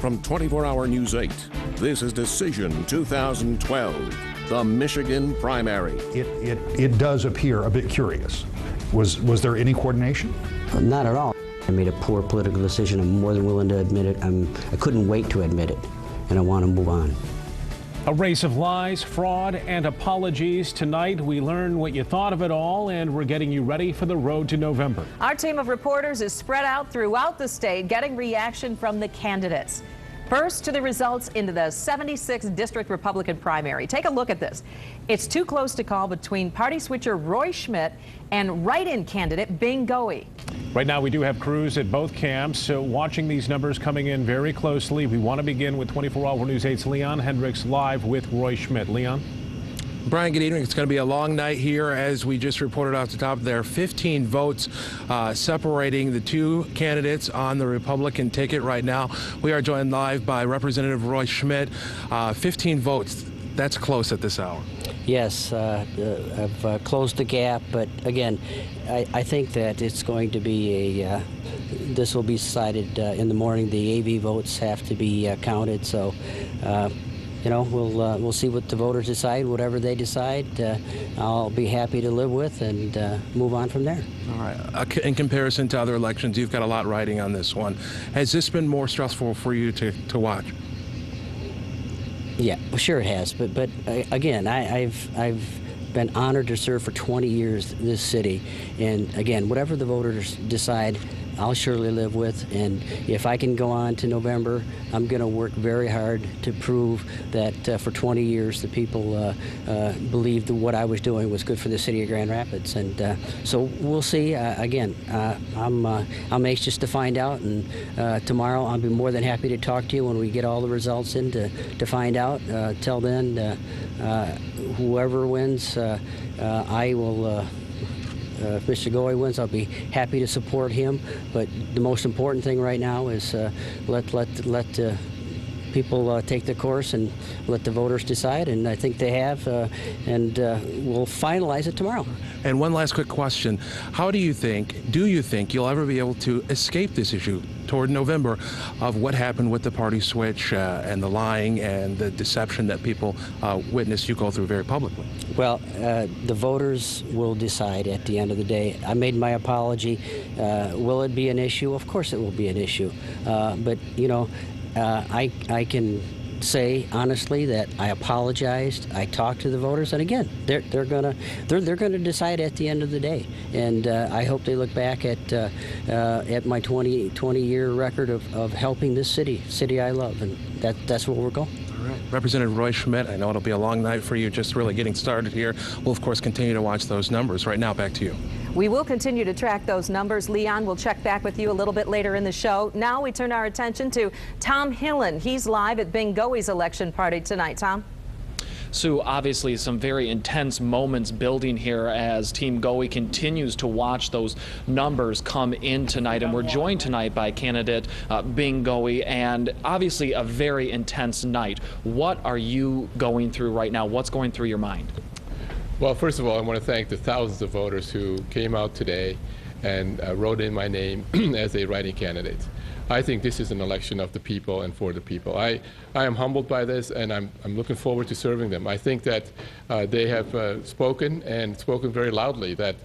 From 24 Hour News 8, this is Decision 2012, the Michigan primary. It does appear a bit curious. Was there any coordination? Not at all. I made a poor political decision. I'm more than willing to admit it. I couldn't wait to admit it, and I want to move on. A race of lies, fraud, and apologies. Tonight, we learn what you thought of it all, and we're getting you ready for the road to November. Our team of reporters is spread out throughout the state, getting reaction from the candidates. First, to the results into the 76th District Republican primary. Take a look at this. It's too close to call between party switcher Roy Schmidt and write-in candidate Schmidt-Goei. Right now, we do have crews at both camps, so watching these numbers coming in very closely. We want to begin with 24 Hour News 8's Leon Hendricks live with Roy Schmidt. Leon? Brian, good evening. It's going to be a long night here. As we just reported off the top, there are 15 votes separating the two candidates on the Republican ticket right now. We are joined live by Representative Roy Schmidt. 15 votes. That's close at this hour. Yes, I've closed the gap, but again, I think that it's going to be this will be decided in the morning. The AV votes have to be counted, so you know, we'll see what the voters decide. Whatever they decide, I'll be happy to live with and move on from there. All right. In comparison to other elections, you've got a lot riding on this one. Has this been more stressful for you to watch? Yeah, well, sure it has. But again, I've been honored to serve for 20 years in this city, and again, whatever the voters decide, I'll surely live with. And if I can go on to November, I'm going to work very hard to prove that for 20 years the people believed that what I was doing was good for the city of Grand Rapids. And so we'll see. Again, I'm anxious to find out, and tomorrow I'll be more than happy to talk to you when we get all the results in to find out. Till then, whoever wins, I will. If Mr. Goei wins, I'll be happy to support him. But the most important thing right now is let people take the course and let the voters decide. And I think they have, and we'll finalize it tomorrow. And one last quick question: do you think you'll ever be able to escape this issue toward November of what happened with the party switch and the lying and the deception that people witnessed you go through very publicly? Well, the voters will decide at the end of the day. I made my apology. Will it be an issue? Of course it will be an issue. But, you know, I can say honestly that I apologized. I talked to the voters, and again, they're gonna decide at the end of the day. And I hope they look back at my 20-year record of helping this city I love, and that's where we're going. All right. Representative Roy Schmidt, I know it'll be a long night for you, just really getting started here. We'll of course continue to watch those numbers. Right now, back to you. We will continue to track those numbers. Leon, we'll check back with you a little bit later in the show. Now we turn our attention to Tom Hillen. He's live at Schmidt-Goei's election party tonight. Tom? Sue, obviously some very intense moments building here as Team Goei continues to watch those numbers come in tonight. And we're joined tonight by candidate Schmidt-Goei, and obviously a very intense night. What are you going through right now? What's going through your mind? Well, first of all, I want to thank the thousands of voters who came out today and wrote in my name as a write-in candidate. I think this is an election of the people and for the people. I am humbled by this, and I'm looking forward to serving them. I think that they have spoken very loudly that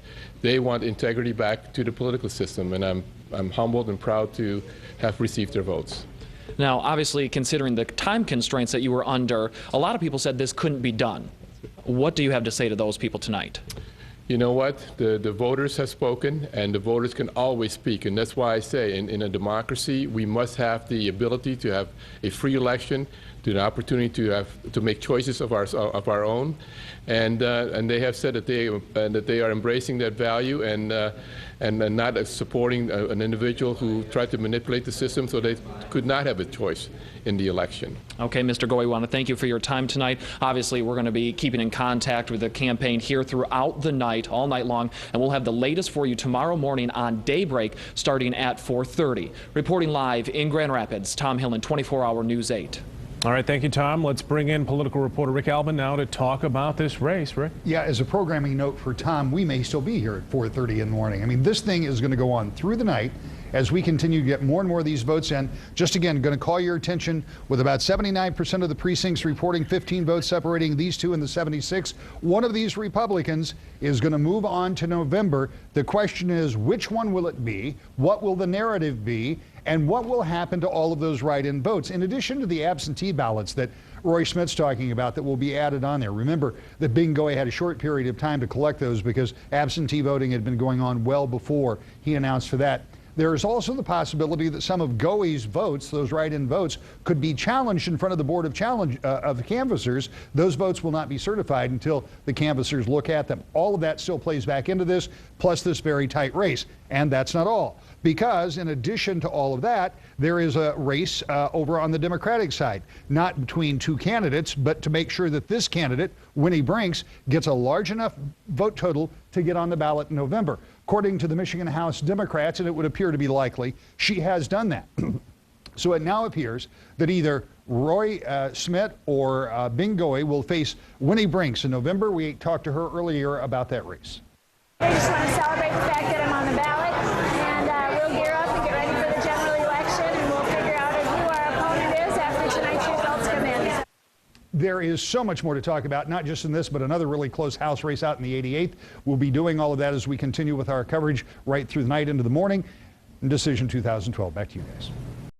they want integrity back to the political system, and I'm humbled and proud to have received their votes. Now, obviously, considering the time constraints that you were under, a lot of people said this couldn't be done. What do you have to say to those people tonight? You know what? The voters have spoken, and the voters can always speak. And that's why I say in a democracy, we must have the ability to have a free election, to the opportunity to make choices of our own. And they have said that they are embracing that value and not supporting an individual who tried to manipulate the system, so they could not have a choice in the election. Okay, Mr. Goei, we want to thank you for your time tonight. Obviously, we're going to be keeping in contact with the campaign here throughout the night, all night long, and we'll have the latest for you tomorrow morning on Daybreak starting at 4:30. Reporting live in Grand Rapids, Tom Hillen, 24 Hour News 8. All right, thank you, Tom. Let's bring in political reporter Rick Albin now to talk about this race. Rick? Yeah, as a programming note for Tom, we may still be here at 4:30 in the morning. I mean, this thing is going to go on through the night, as we continue to get more and more of these votes in. Just again, going to call your attention, with about 79% of the precincts reporting 15 votes separating these two in the 76. One of these Republicans is going to move on to November. The question is, which one will it be? What will the narrative be? And what will happen to all of those write-in votes, in addition to the absentee ballots that Roy Schmidt's talking about that will be added on there? Remember that Schmidt-Goei had a short period of time to collect those because absentee voting had been going on well before he announced for that. There is also the possibility that some of Goei's votes, those write-in votes, could be challenged in front of the Board of the canvassers. Those votes will not be certified until the canvassers look at them. All of that still plays back into this, plus this very tight race. And that's not all, because in addition to all of that, there is a race over on the Democratic side, not between two candidates, but to make sure that this candidate, Winnie Brinks, gets a large enough vote total to get on the ballot in November. According to the Michigan House Democrats, and it would appear to be likely, she has done that. So it now appears that either Roy Schmidt or Schmidt-Goei will face Winnie Brinks in November. We talked to her earlier about that race. I just want to celebrate the fact that I'm on the ballot, and we'll gear up and get ready for the general election, and we'll figure out who our opponent is after tonight's results come in. There is so much more to talk about, not just in this, but another really close House race out in the 88th. We'll be doing all of that as we continue with our coverage right through the night into the morning. Decision 2012. Back to you guys.